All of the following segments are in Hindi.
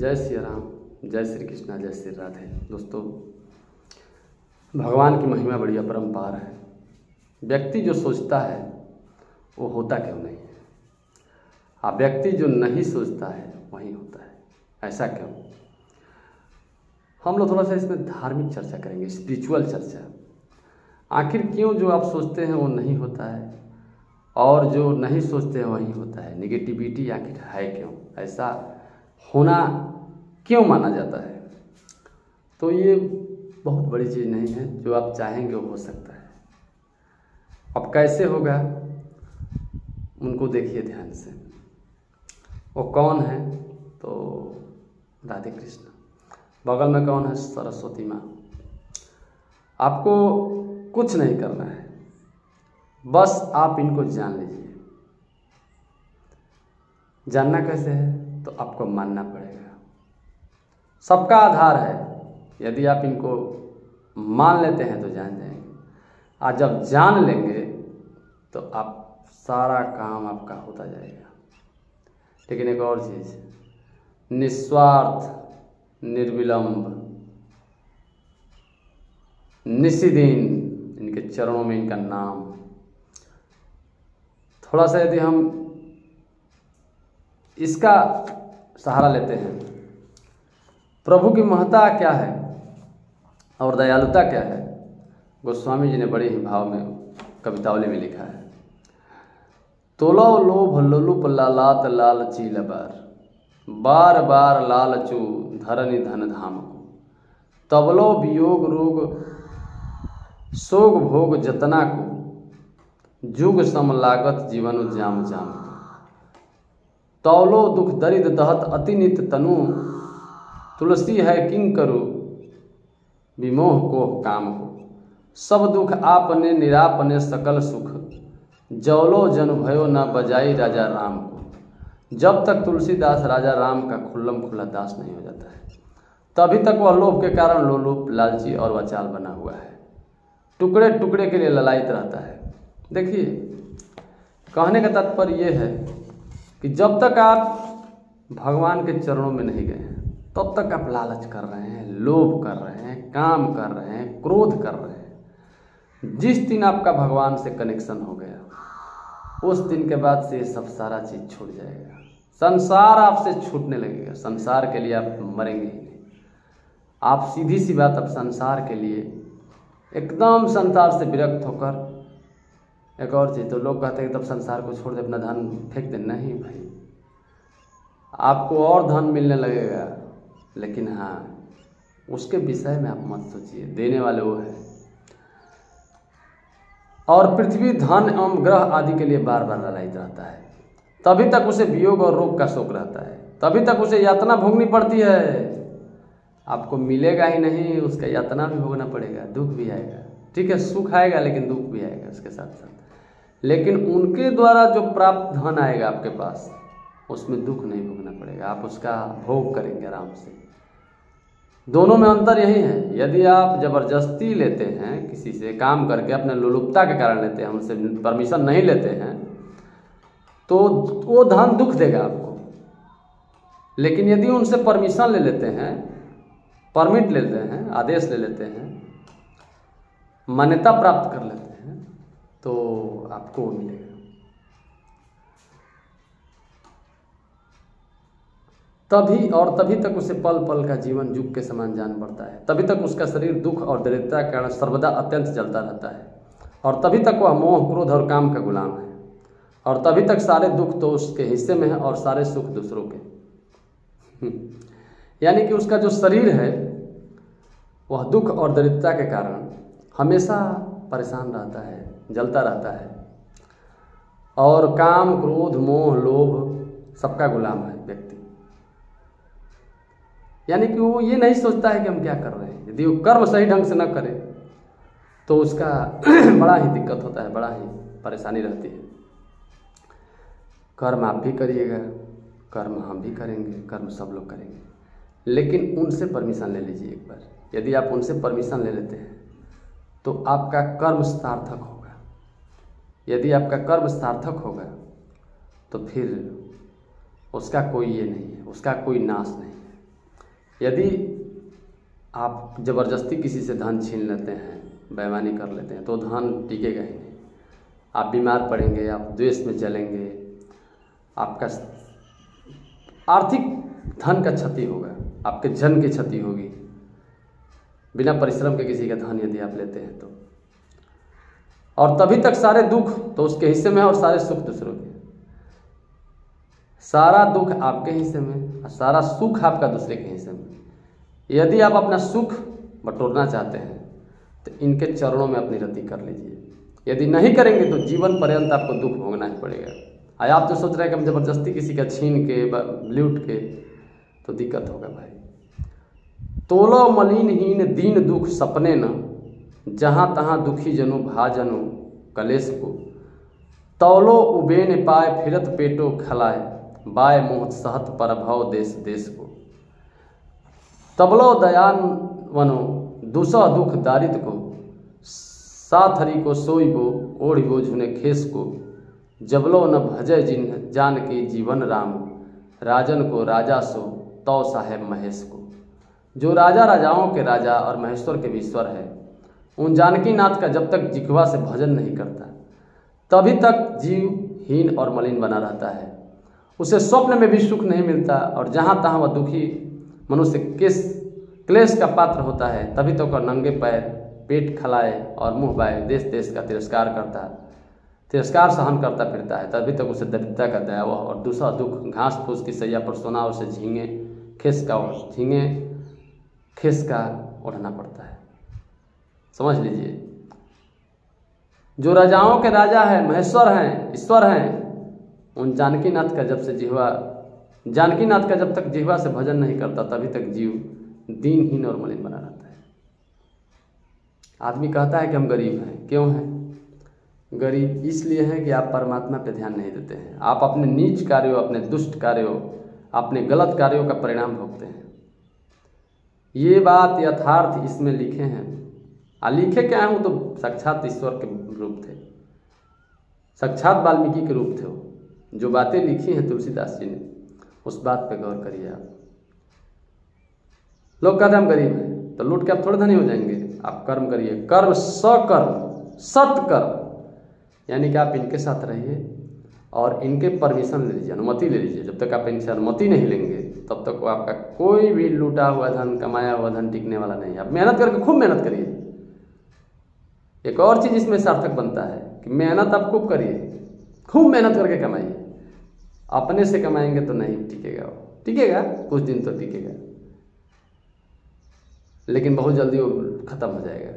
जय श्री राम, जय श्री कृष्णा, जय श्री राधे। दोस्तों, भगवान की महिमा बड़ी अपरंपार है। व्यक्ति जो सोचता है वो होता क्यों नहीं है, व्यक्ति जो नहीं सोचता है वही होता है। ऐसा क्यों? हम लोग थोड़ा सा इसमें धार्मिक चर्चा करेंगे, स्पिरिचुअल चर्चा। आखिर क्यों जो आप सोचते हैं वो नहीं होता है और जो नहीं सोचते हैं वही होता है? निगेटिविटी आखिर है क्यों? ऐसा होना क्यों माना जाता है? तो ये बहुत बड़ी चीज़ नहीं है, जो आप चाहेंगे वो हो सकता है। अब कैसे होगा उनको देखिए ध्यान से। वो कौन है? तो राधे कृष्ण। बगल में कौन है? सरस्वती माँ। आपको कुछ नहीं करना है, बस आप इनको जान लीजिए। जानना कैसे है? तो आपको मानना पड़ेगा। सबका आधार है। यदि आप इनको मान लेते हैं तो जान जाएंगे, और जब जान लेंगे तो आप सारा काम आपका होता जाएगा। लेकिन एक और चीज़, निस्वार्थ, निर्विलंब, निशिदिन इनके चरणों में इनका नाम। थोड़ा सा यदि हम इसका सहारा लेते हैं, प्रभु की महत्ता क्या है और दयालुता क्या है, गोस्वामी जी ने बड़े ही भाव में कवितावली में लिखा है। तोलो लोभ लोलुप लालात लालची लबार, बार बार लालचू धरनि धन धाम को। तबलो वियोग रोग सोग भोग जतना को, जुग सम लागत जीवन जाम जाम। तौलो दुख दरिद दहत अति नित तनु, तुलसी है किंग करो विमोह को काम को। सब दुख आपने निरापने सकल सुख, जौलो जन भयो न बजाई राजा राम को। जब तक तुलसीदास राजा राम का खुल्लम खुल्ला दास नहीं हो जाता है, तभी तक वह लोभ के कारण लोलुप, लालची और वाचाल बना हुआ है। टुकड़े टुकड़े के लिए ललायित रहता है। देखिए, कहने का तात्पर्य यह है कि जब तक आप भगवान के चरणों में नहीं गए हैं, तब तक आप लालच कर रहे हैं, लोभ कर रहे हैं, काम कर रहे हैं, क्रोध कर रहे हैं। जिस दिन आपका भगवान से कनेक्शन हो गया, उस दिन के बाद से ये सब सारा चीज़ छूट जाएगा। संसार आपसे छूटने लगेगा। संसार के लिए आप मरेंगे ही नहीं। आप सीधी सी बात, अब संसार के लिए एकदम संसार से विरक्त होकर, एक और चीज़, तो लोग कहते हैं तब संसार को छोड़ दे, अपना धन फेंक दे। नहीं भाई, आपको और धन मिलने लगेगा, लेकिन हाँ, उसके विषय में आप मत सोचिए, देने वाले वो है। और पृथ्वी धन एवं ग्रह आदि के लिए बार बार ललायित रहता है। तभी तक उसे वियोग और रोग का शोक रहता है, तभी तक उसे यातना भोगनी पड़ती है। आपको मिलेगा ही नहीं, उसका यातना भी भोगना पड़ेगा, दुख भी आएगा। ठीक है, सुख आएगा लेकिन दुख भी आएगा उसके साथ साथ। लेकिन उनके द्वारा जो प्राप्त धन आएगा आपके पास, उसमें दुख नहीं भोगना पड़ेगा, आप उसका भोग करेंगे आराम से। दोनों में अंतर यही है। यदि आप जबरदस्ती लेते हैं, किसी से काम करके अपने लोलुपता के कारण लेते हैं, उनसे परमिशन नहीं लेते हैं, तो वो धन दुख देगा आपको। लेकिन यदि उनसे परमिशन ले लेते हैं, परमिट ले लेते हैं, आदेश ले लेते हैं, मान्यता प्राप्त कर लेते हैं, तो आपको वो मिलेगा। तभी और तभी तक उसे पल पल का जीवन युग के समान जान पड़ता है। तभी तक उसका शरीर दुख और दरिद्रता के कारण सर्वदा अत्यंत जलता रहता है। और तभी तक वह मोह, क्रोध और काम का गुलाम है। और तभी तक सारे दुख तो उसके हिस्से में है और सारे सुख दूसरों के। यानी कि उसका जो शरीर है वह दुख और दरिद्रता के कारण हमेशा परेशान रहता है, जलता रहता है, और काम, क्रोध, मोह, लोभ सबका गुलाम है व्यक्ति। यानी कि वो ये नहीं सोचता है कि हम क्या कर रहे हैं। यदि वो कर्म सही ढंग से न करे तो उसका बड़ा ही दिक्कत होता है, बड़ा ही परेशानी रहती है। कर्म आप भी करिएगा, कर्म हम भी करेंगे, कर्म सब लोग करेंगे, लेकिन उनसे परमिशन ले लीजिए एक बार। यदि आप उनसे परमिशन ले लेते हैं तो आपका कर्म सार्थक होगा। यदि आपका कर्म सार्थक होगा तो फिर उसका कोई ये नहीं है, उसका कोई नाश नहीं है। यदि आप ज़बरदस्ती किसी से धन छीन लेते हैं, बेईमानी कर लेते हैं, तो धन टिकेगा ही नहीं। आप बीमार पड़ेंगे, आप द्वेष में चलेंगे, आपका आर्थिक धन का क्षति होगा, आपके जन की क्षति होगी। बिना परिश्रम के किसी का धन यदि आप लेते हैं तो, और तभी तक सारे दुख तो उसके हिस्से में और सारे सुख दूसरों के। सारा दुख आपके हिस्से में और सारा सुख आपका दूसरे के हिस्से में। यदि आप अपना सुख बटोरना चाहते हैं तो इनके चरणों में अपनी रति कर लीजिए। यदि नहीं करेंगे तो जीवन पर्यंत आपको दुख भोगना ही पड़ेगा। आप तो सोच रहे हैं कि हम ज़बरदस्ती किसी का छीन के लूट के, तो दिक्कत होगा भाई। तोलो मलिनहीन दीन दुख सपने न, जहाँ तहाँ दुखी जनु भाजनु कलेश को। तौलो उबेन पाए फिरत पेटो खलाए, बाय मोह सहत परभव देश देश को। तबलो दयान वनो दूसह दुख दारित को, साथ हरि को सोईबो ओढ़िबो झुने खेस को। जबलो न भजय जिन जान की जीवन राम, राजन को राजा सो तौ साहेब महेश को। जो राजा राजाओं के राजा और महेश्वर के भी ईश्वर है, उन जानकी नाथ का जब तक जिह्वा से भजन नहीं करता तभी तक जीव हीन और मलिन बना रहता है। उसे स्वप्न में भी सुख नहीं मिलता, और जहाँ तहाँ वह दुखी मनुष्य क्लेश का पात्र होता है, तभी तो वह नंगे पैर पेट खलाए और मुँह बाए देश देश का तिरस्कार सहन करता फिरता है, तभी तक उसे दरिद्रता का दया हुआ और दूसरा दुख घास फूस की सैया पर सोना उसे झींगे खेस का उठना पड़ता है। समझ लीजिए, जो राजाओं के राजा हैं, महेश्वर हैं, ईश्वर हैं, उन जानकीनाथ का जब तक जिह्वा से भजन नहीं करता तभी तक जीव दीनहीन और मलिन बना रहता है। आदमी कहता है कि हम गरीब हैं। क्यों हैं गरीब? इसलिए हैं कि आप परमात्मा पे ध्यान नहीं देते हैं। आप अपने नीच कार्यों, अपने दुष्ट कार्यों, अपने गलत कार्यों का परिणाम भोगते हैं। ये बात यथार्थ इसमें लिखे हैं। लिखे क्या हैं? वो तो साक्षात ईश्वर के रूप थे, साक्षात वाल्मीकि के रूप थे। वो जो बातें लिखी हैं तुलसीदास जी ने, उस बात पे गौर करिए आप। लोग कहते हैं हम गरीब हैं, तो लूट के आप थोड़े धनी हो जाएंगे। आप कर्म करिए, कर्म सकर्म सत्कर्म, यानी कि आप इनके साथ रहिए और इनके परमिशन ले लीजिए, अनुमति ले लीजिए। जब तक आप इनसे अनुमति नहीं लेंगे तब तक वो आपका कोई भी लूटा हुआ धन, कमाया हुआ धन टिकने वाला नहीं है। आप मेहनत करके खूब मेहनत करिए। एक और चीज़ इसमें सार्थक बनता है कि मेहनत आप खूब करिए, खूब मेहनत करके कमाइए। अपने से कमाएंगे तो नहीं टिकेगा। वो टिकेगा कुछ दिन तो टिकेगा, लेकिन बहुत जल्दी वो खत्म हो जाएगा।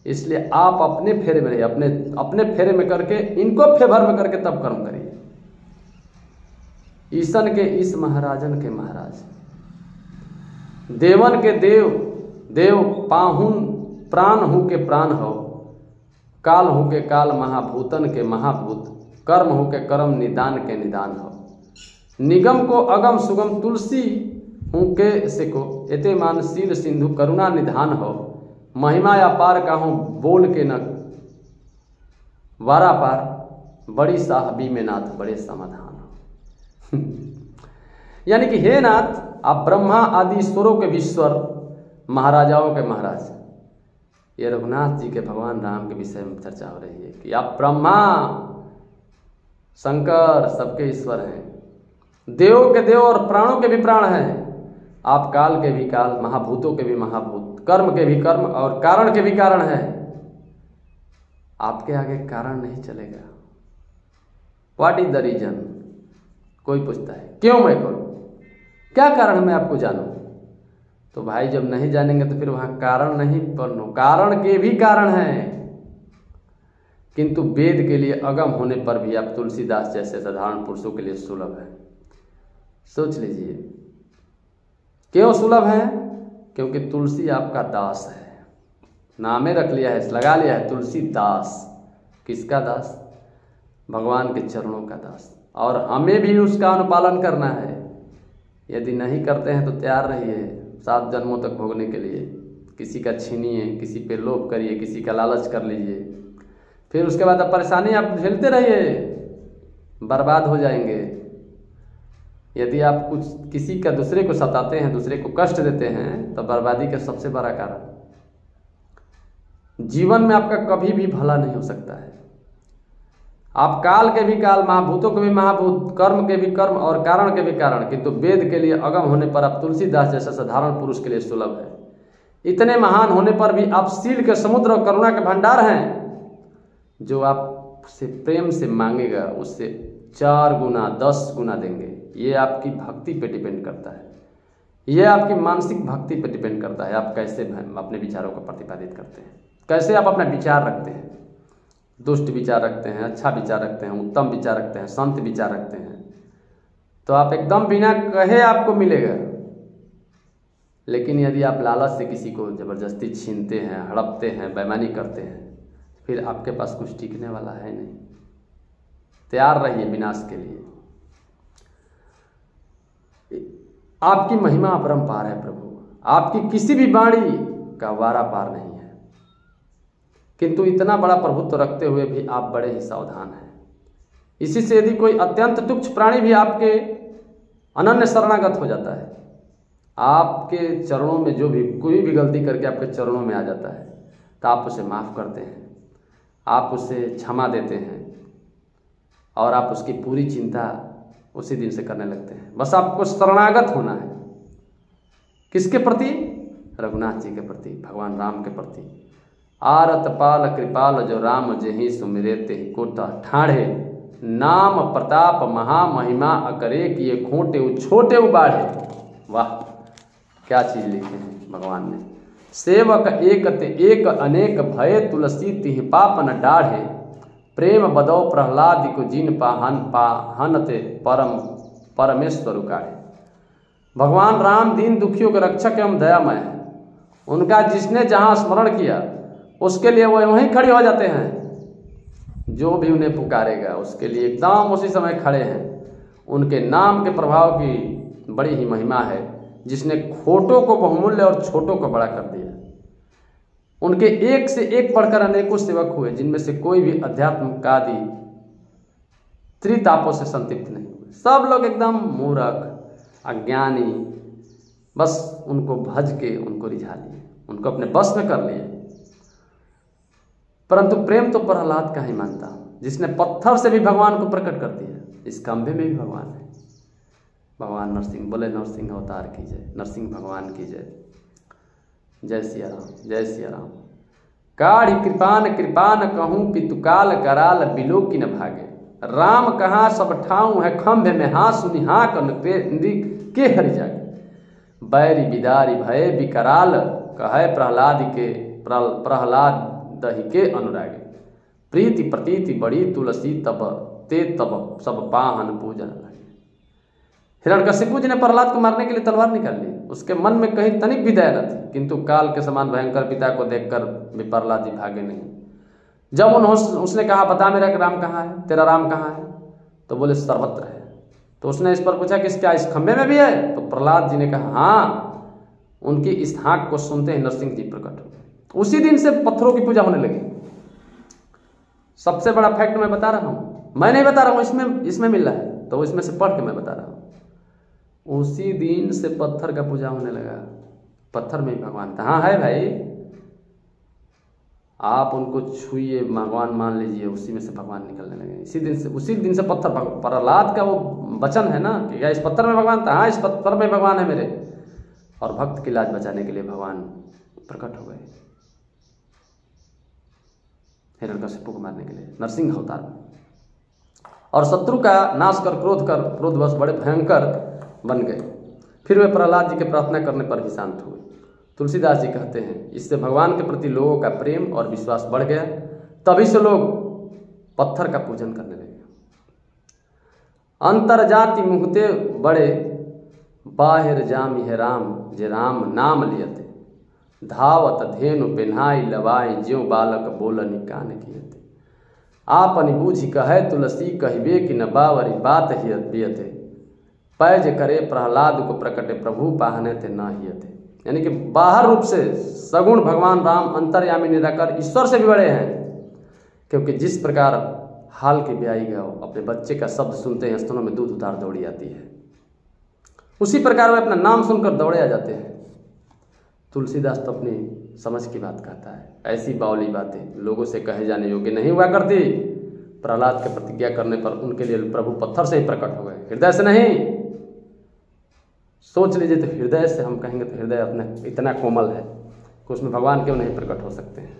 इसलिए आप अपने फेरे में रहिए, अपने फेरे में करके, इनको फेवर में करके तब कर्म करिए। ईसन के ईस महाराजन के महाराज, देवन के देव देव, पाहुन प्राण हूँ के प्राण हो, काल हूँ के काल, महाभूतन के महाभूत, कर्म हूँ के कर्म, निदान के निदान हो। निगम को अगम सुगम, तुलसी हूँ के सिको, एते मानशील सिंधु, करुणा निधान हो। महिमा या पार कहूँ बोल के न वारा पार, बड़ी साहबी में नाथ बड़े समाधान हो। यानी कि हे नाथ, आप ब्रह्मा आदि ईश्वरों के ईश्वर, महाराजाओं के महाराज। ये रघुनाथ जी के भगवान राम के विषय में चर्चा हो रही है कि आप ब्रह्मा शंकर सबके ईश्वर हैं, देवों के देव और प्राणों के भी प्राण हैं। आप काल के भी काल, महाभूतों के भी महाभूत, कर्म के भी कर्म और कारण के भी कारण है। आपके आगे कारण नहीं चलेगा। What is the reason? कोई पूछता है क्यों मैं करूं, क्या कारण मैं आपको जानूं? तो भाई जब नहीं जानेंगे तो फिर वहां कारण नहीं पढ़ो। कारण के भी कारण हैं, किंतु वेद के लिए अगम होने पर भी आप तुलसीदास जैसे साधारण पुरुषों के लिए सुलभ है। सोच लीजिए क्यों सुलभ है? क्योंकि तुलसी आपका दास है। नामे रख लिया है, लगा लिया है तुलसीदास। किसका दास? भगवान के चरणों का दास। और हमें भी उसका अनुपालन करना है। यदि नहीं करते हैं तो तैयार रहिए 7 जन्मों तक भोगने के लिए। किसी का छीनिए, किसी पे लोभ करिए, किसी का लालच कर लीजिए, फिर उसके बाद अब परेशानी आप झेलते रहिए, बर्बाद हो जाएंगे। यदि आप कुछ किसी का दूसरे को सताते हैं, दूसरे को कष्ट देते हैं, तो बर्बादी का सबसे बड़ा कारण जीवन में आपका कभी भी भला नहीं हो सकता है। आप काल के भी काल, महाभूतों के भी महाभूत, कर्म के भी कर्म और कारण के भी कारण, किंतु वेद के लिए अगम होने पर आप तुलसीदास जैसा साधारण पुरुष के लिए सुलभ है। इतने महान होने पर भी आप शील के समुद्र और करुणा के भंडार हैं। जो आपसे प्रेम से मांगेगा उससे 4 गुना 10 गुना देंगे। ये आपकी भक्ति पे डिपेंड करता है, ये आपकी मानसिक भक्ति पे डिपेंड करता है। आप कैसे अपने विचारों को प्रतिपादित करते हैं, कैसे आप अपना विचार रखते हैं। दुष्ट विचार रखते हैं, अच्छा विचार रखते हैं, उत्तम विचार रखते हैं, संत विचार रखते हैं, तो आप एकदम बिना कहे आपको मिलेगा। लेकिन यदि आप लालच से किसी को जबरदस्ती छीनते हैं, हड़पते हैं, बेईमानी करते हैं, फिर आपके पास कुछ टिकने वाला है नहीं। तैयार रहिए विनाश के लिए। आपकी महिमा अपरंपार है प्रभु, आपकी किसी भी वाणी का वारा पार नहीं है। किंतु इतना बड़ा प्रभुत्व रखते हुए भी आप बड़े ही सावधान हैं। इसी से यदि कोई अत्यंत तुच्छ प्राणी भी आपके अनन्य शरणागत हो जाता है, आपके चरणों में जो भी कोई भी गलती करके आपके चरणों में आ जाता है, तो आप उसे माफ़ करते हैं, आप उसे क्षमा देते हैं और आप उसकी पूरी चिंता उसी दिन से करने लगते हैं। बस आपको शरणागत होना है। किसके प्रति? रघुनाथ जी के प्रति, भगवान राम के प्रति। आरत पाल कृपाल जो राम जेहि सुमिरे तेहि कोट ठाढ़े, नाम प्रताप महामहिमा अकरे किए खोटे उ छोटे उ बाढ़े। वाह, क्या चीज़ लिखी है भगवान ने। सेवक एक ते एक अनेक भय तुलसी तिहि पाप न डाढ़े, प्रेम बदौ प्रहलाद को जिन पाहनते परम परमेश्वर काढ़े। भगवान राम दीन दुखियों के रक्षक एवं दयामय है। उनका जिसने जहाँ स्मरण किया उसके लिए वो वहीं खड़े हो जाते हैं। जो भी उन्हें पुकारेगा उसके लिए एकदम उसी समय खड़े हैं। उनके नाम के प्रभाव की बड़ी ही महिमा है, जिसने खोटों को बहुमूल्य और छोटों को बड़ा कर दिया। उनके एक से एक बढ़कर अनेकों सेवक हुए, जिनमें से कोई भी अध्यात्म आदि त्रितापों से संतृप्त नहीं हुए। सब लोग एकदम मूर्ख अज्ञानी, बस उनको भज के उनको रिझा लिए, उनको अपने बस में कर लिए। परंतु प्रेम तो प्रहलाद का ही मानता, जिसने पत्थर से भी भगवान को प्रकट कर दिया। इस खंभे में भी भगवान है। भगवान नरसिंह, बोले नरसिंह अवतार की जय, नरसिंह भगवान की जय। जय सिया राम, जय सिया राम। काढ़ी कृपान कृपान कहूँ पितुकाल कराल बिलो की न भागे, राम कहाँ सब ठाऊं है खंभे में हाँ सुनी हाँ के हरि जागे। बैरी बिदारी भय बिकराल कहे प्रहलाद दही के अनुरागे, प्रीति प्रतीति बड़ी तुलसी तब ते तब सब पाहन पूजन लगे। हिरण्यकशिपु जी ने प्रहलाद को मारने के लिए तलवार निकाल ली। उसके मन में कहीं तनिक भी दया न थी, किंतु काल के समान भयंकर पिता को देखकर भी प्रहलाद जी भागे नहीं। जब उसने कहा बता मेरा राम कहाँ है, तेरा राम कहाँ है, तो बोले सर्वत्र है। तो उसने इस पर पूछा कि क्या इस खंभे में भी है? तो प्रहलाद जी ने कहा हाँ। उनकी इस हाँक को सुनते ही नरसिंह जी प्रकट हो गए। उसी दिन से पत्थरों की पूजा होने लगी। सबसे बड़ा फैक्ट मैं बता रहा हूँ, मैं नहीं बता रहा हूँ, इसमें मिल रहा है, तो इसमें से पढ़ के मैं बता रहा हूँ। उसी दिन से पत्थर का पूजा होने लगा। पत्थर में ही भगवान था। हाँ है भाई, आप उनको छुइए, भगवान मान लीजिए, उसी में से भगवान निकलने लगे। उसी दिन से पत्थर, प्रहलाद का वो वचन है ना कि इस पत्थर में भगवान था। हाँ, इस पत्थर में भगवान है मेरे। और भक्त की लाज बचाने के लिए भगवान प्रकट हो गए, हिरण्यकशिपु को मारने के लिए नरसिंह अवतार में। और शत्रु का नाश कर क्रोधवश बड़े भयंकर बन गए। फिर वे प्रहलाद जी के प्रार्थना करने पर भी शांत हुए। तुलसीदास जी कहते हैं इससे भगवान के प्रति लोगों का प्रेम और विश्वास बढ़ गया। तभी से लोग पत्थर का पूजन करने लगे। अंतर जाति मुहते बड़े बाहिर जामि है राम, जे राम नाम लियते, धावत धेनु पेन्हाई लवाई ज्यों बालक बोलनि कान कियते। आपनि बूझि कहे तुलसी कहिबे कि न बावरी बात हियते, पैज करे प्रहलाद को प्रकटे प्रभु पाहने थे न हियते। यानी कि बाहर रूप से सगुण भगवान राम अंतर्यामी निराकर ईश्वर से भी बड़े हैं। क्योंकि जिस प्रकार हाल की ब्याई गौ अपने बच्चे का शब्द सुनते हैं स्तनों में दूध उतार दौड़ी आती है, उसी प्रकार वे अपना नाम सुनकर दौड़े आ जाते हैं। तुलसीदास तो अपनी समझ की बात कहता है। ऐसी बावली बातें लोगों से कहे जाने योग्य नहीं हुआ करती। प्रहलाद के प्रतिज्ञा करने पर उनके लिए प्रभु पत्थर से ही प्रकट हो गए, हृदय से नहीं। सोच लीजिए, तो हृदय से हम कहेंगे तो हृदय अपना इतना कोमल है कि उसमें भगवान क्यों नहीं प्रकट हो सकते हैं।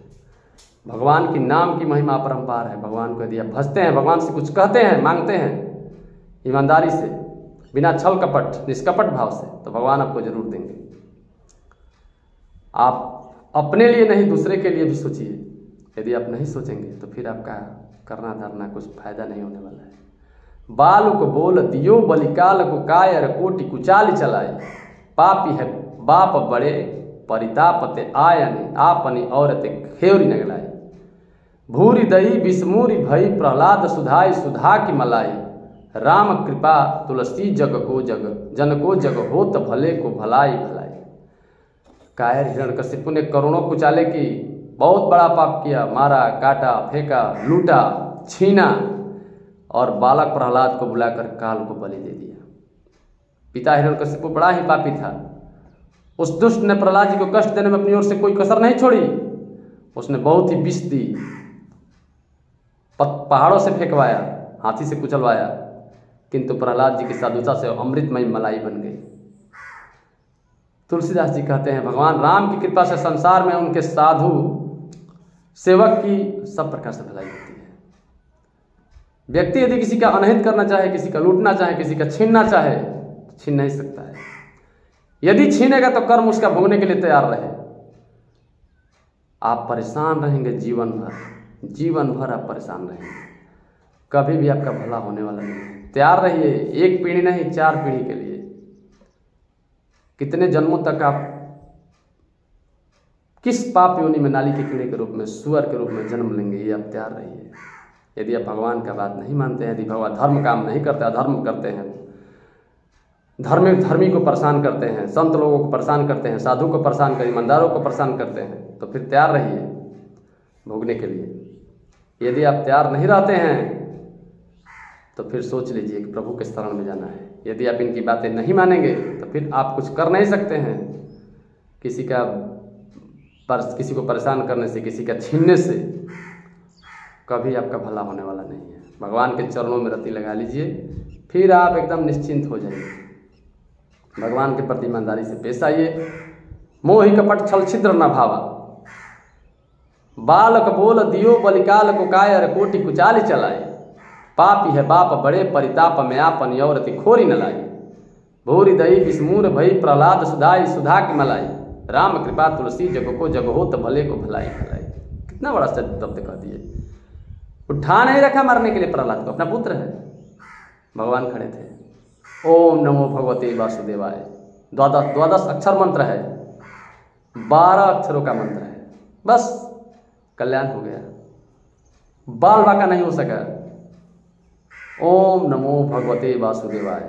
भगवान की नाम की महिमा अपरंपार है। भगवान को यदि आप भजते हैं, भगवान से कुछ कहते हैं, मांगते हैं ईमानदारी से, बिना छल कपट, निष्कपट भाव से, तो भगवान आपको जरूर देंगे। आप अपने लिए नहीं, दूसरे के लिए भी सोचिए। यदि आप नहीं सोचेंगे तो फिर आपका करना धरना कुछ फायदा नहीं होने वाला है। बाल को बोल दियो बलिकाल को कायर कोटि कुचाल चलाए, पापी है बाप बड़े परितापते आयने आपनी औरते खेवरी नगलाए, भूरी दई विस्मूरी भई प्रहलाद सुधाई सुधा की मलाई, राम कृपा तुलसी जग को जग जन को जग होत भले को भलाई भलाई। कायर हिरण्यकशिपु ने करोड़ों कुचाले की, बहुत बड़ा पाप किया, मारा, काटा, फेंका, लूटा, छीना और बालक प्रहलाद को बुलाकर काल को बलि दे दिया। पिता हिरण्यकशिपु बड़ा ही पापी था। उस दुष्ट ने प्रहलाद जी को कष्ट देने में अपनी ओर से कोई कसर नहीं छोड़ी। उसने बहुत ही विष दी, पहाड़ों से फेंकवाया, हाथी से कुचलवाया, किंतु प्रहलाद जी की साधुता से अमृतमयी मलाई बन गई। तुलसीदास जी कहते हैं, भगवान राम की कृपा से संसार में उनके साधु सेवक की सब प्रकार से भलाई होती है। व्यक्ति यदि किसी का अनहित करना चाहे, किसी का लूटना चाहे, किसी का छीनना चाहे, तो छीन नहीं सकता है। यदि छीनेगा तो कर्म उसका भोगने के लिए तैयार रहे। आप परेशान रहेंगे जीवन भर, जीवन भर आप परेशान रहेंगे, कभी भी आपका भला होने वाला नहीं है। तैयार रहिए, एक पीढ़ी नहीं 4 पीढ़ी के लिए। कितने जन्मों तक आप किस पाप योनि में, नाली के कीड़े के रूप में, सुअर के रूप में जन्म लेंगे, ये आप तैयार रहिए। यदि आप भगवान का बात नहीं मानते हैं, यदि भगवान धर्म काम नहीं करते, अधर्म करते हैं, धर्मी को परेशान करते हैं, संत लोगों को परेशान करते हैं, साधु को परेशान कर, ईमानदारों को परेशान करते हैं, तो फिर तैयार रहिए भोगने के लिए। यदि आप तैयार नहीं रहते हैं तो फिर सोच लीजिए कि प्रभु के शरण में जाना है। यदि आप इनकी बातें नहीं मानेंगे तो फिर आप कुछ कर नहीं सकते हैं। किसी को परेशान करने से, किसी का छीनने से कभी आपका भला होने वाला नहीं है। भगवान के चरणों में रति लगा लीजिए, फिर आप एकदम निश्चिंत हो जाइए। भगवान के प्रति ईमानदारी से पेश आइए। मोहि कपट छल छिद्र न भावा, बालक बोल दियो बलिकाल को कायर कोटि कुचाल चलाए, पापी है बाप बड़े परिताप में आपन औरति खोरी न लाई, भूरी दई विस्मूर भई प्रहलाद सुधाई सुधा की मलाई, राम कृपा तुलसी जग को जग होत भले को भलाई भलाई। कितना बड़ा शब्द कह दिए। उठा नहीं रखा मरने के लिए प्रहलाद को, अपना पुत्र है। भगवान खड़े थे। ओम नमो भगवते वासुदेवाय, द्वादश अक्षर मंत्र है, 12 अक्षरों का मंत्र है। बस कल्याण हो गया। बाल बाका नहीं हो सका। ओम नमो भगवते वासुदेवाय,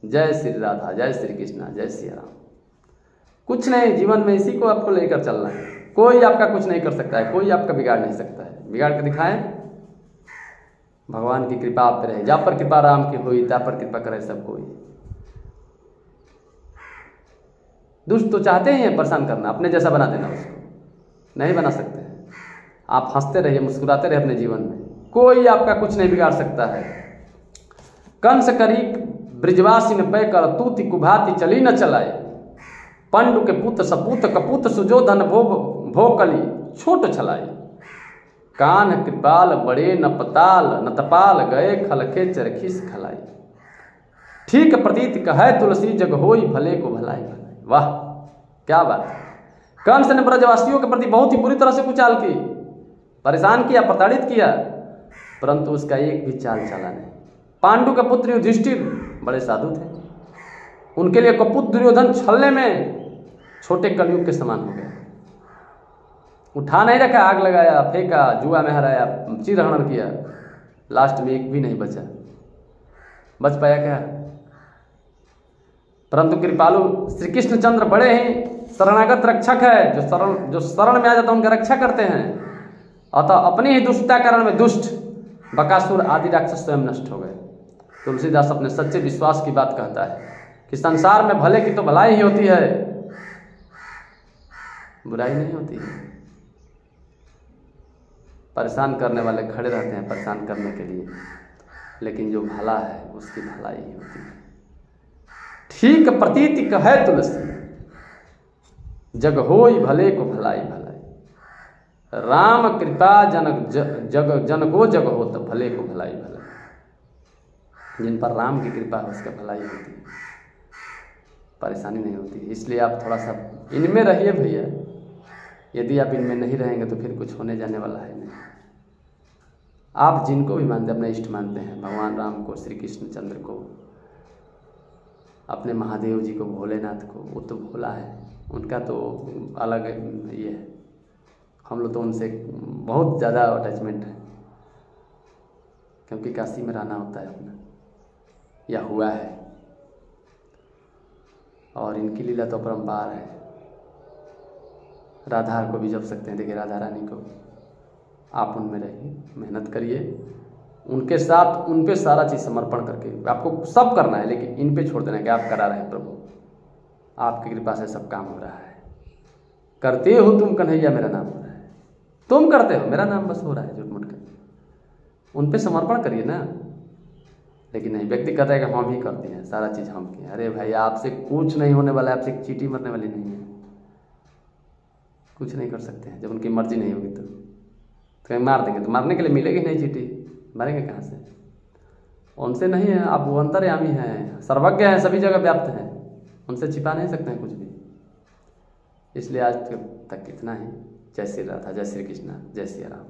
जय श्री राधा, जय श्री कृष्णा, जय श्री राम। कुछ नहीं, जीवन में इसी को आपको लेकर चलना है। कोई आपका कुछ नहीं कर सकता है, कोई आपका बिगाड़ नहीं सकता है। बिगाड़ के दिखाएं। भगवान की कृपा आप पे रहे, जा पर कृपा राम की हुई, ता पर कृपा करे सब कोई। दुष्ट तो चाहते हैं परेशान करना, अपने जैसा बना देना, उसको नहीं बना सकते हैं। आप हंसते रहिए, मुस्कुराते रहिए अपने जीवन में, कोई आपका कुछ नहीं बिगाड़ सकता है। कंस करी ब्रिजवासी न पै कर तूति कुभाति चली न चलाए, पंडु के पुत्र सपूत कपूत सुजोधन भोकली छोट छलाए, कान कृपाल बड़े न पताल न तपाल गए खलखे चरखीस खलाई, ठीक प्रतीत कहे तुलसी जग होई भले को भलाई भलाई। वाह क्या बात है। कंस ने ब्रजवासियों के प्रति बहुत ही बुरी तरह से कुचाल की, परेशान किया, प्रताड़ित किया, परंतु उसका एक भी चाल चला नहीं। पांडु के पुत्र युधिष्ठिर बड़े साधु थे, उनके लिए कपूत दुर्योधन छलने में छोटे कलयुग के समान हो गया। उठा नहीं रखा, आग लगाया, फेंका, जुआ में हराया, चिरहरण किया, लास्ट में एक भी नहीं बचा। बच पाया क्या? परंतु कृपालु श्री कृष्णचंद्र बड़े ही शरणागत रक्षक है, जो शरण में आ जाता है उनका रक्षा करते हैं। अतः अपनी ही दुष्टता कारण में दुष्ट बकासुर आदि राक्षस स्वयं नष्ट हो गए। तुलसीदास अपने सच्चे विश्वास की बात कहता है, कि संसार में भले की तो भलाई ही होती है, बुराई नहीं होती है। परेशान करने वाले खड़े रहते हैं परेशान करने के लिए, लेकिन जो भला है उसकी भलाई ही होती है। ठीक प्रतीति कहे तुलसी, जग होई भले को भलाई भलाई। राम कृपा जन को जग हो तो भले को भलाई भलाई। जिन पर राम की कृपा है उसका भलाई होती है, परेशानी नहीं होती है। इसलिए आप थोड़ा सा इनमें रहिए भैया। यदि आप इनमें नहीं रहेंगे तो फिर कुछ होने जाने वाला है नहीं। आप जिनको भी मानते हैं, अपने इष्ट मानते हैं, भगवान राम को, श्री कृष्ण चंद्र को, अपने महादेव जी को, भोलेनाथ को, वो तो भोला है, उनका तो अलग ये है। हम लोग तो उनसे बहुत ज़्यादा अटैचमेंट है, क्योंकि काशी में रहना होता है अपना, या हुआ है। और इनकी लीला तो अपरंपार है। राधा को भी जप सकते हैं। देखिए राधा रानी को, आप उनमें रहिए, मेहनत करिए, उनके साथ उन पे सारा चीज़ समर्पण करके आपको सब करना है, लेकिन इन पे छोड़ देना कि आप करा रहे हैं प्रभु, आपकी कृपा से सब काम हो रहा है। करते हो तुम कन्हैया मेरा नाम हो रहा है, तुम करते हो मेरा नाम बस हो रहा है, झूठ मूठ कर उन पे समर्पण करिए ना। लेकिन नहीं, व्यक्ति कहता है कि हम ही करते हैं, सारा चीज़ हम किए। अरे भाई आपसे कुछ नहीं होने वाला है, आपसे एक चींटी मरने वाली नहीं है, कुछ नहीं कर सकते हैं। जब उनकी मर्जी नहीं होगी तो कहीं मार देंगे, तो मारने के लिए मिलेगी नहीं चींटी, मारेंगे कहाँ से? उनसे नहीं है, आप वो अंतर्यामी हैं, सर्वज्ञ हैं, सभी जगह व्याप्त हैं, उनसे छिपा नहीं सकते हैं कुछ भी। इसलिए आज तक इतना ही। जय श्री राधा, जय श्री कृष्ण, जय श्री राम।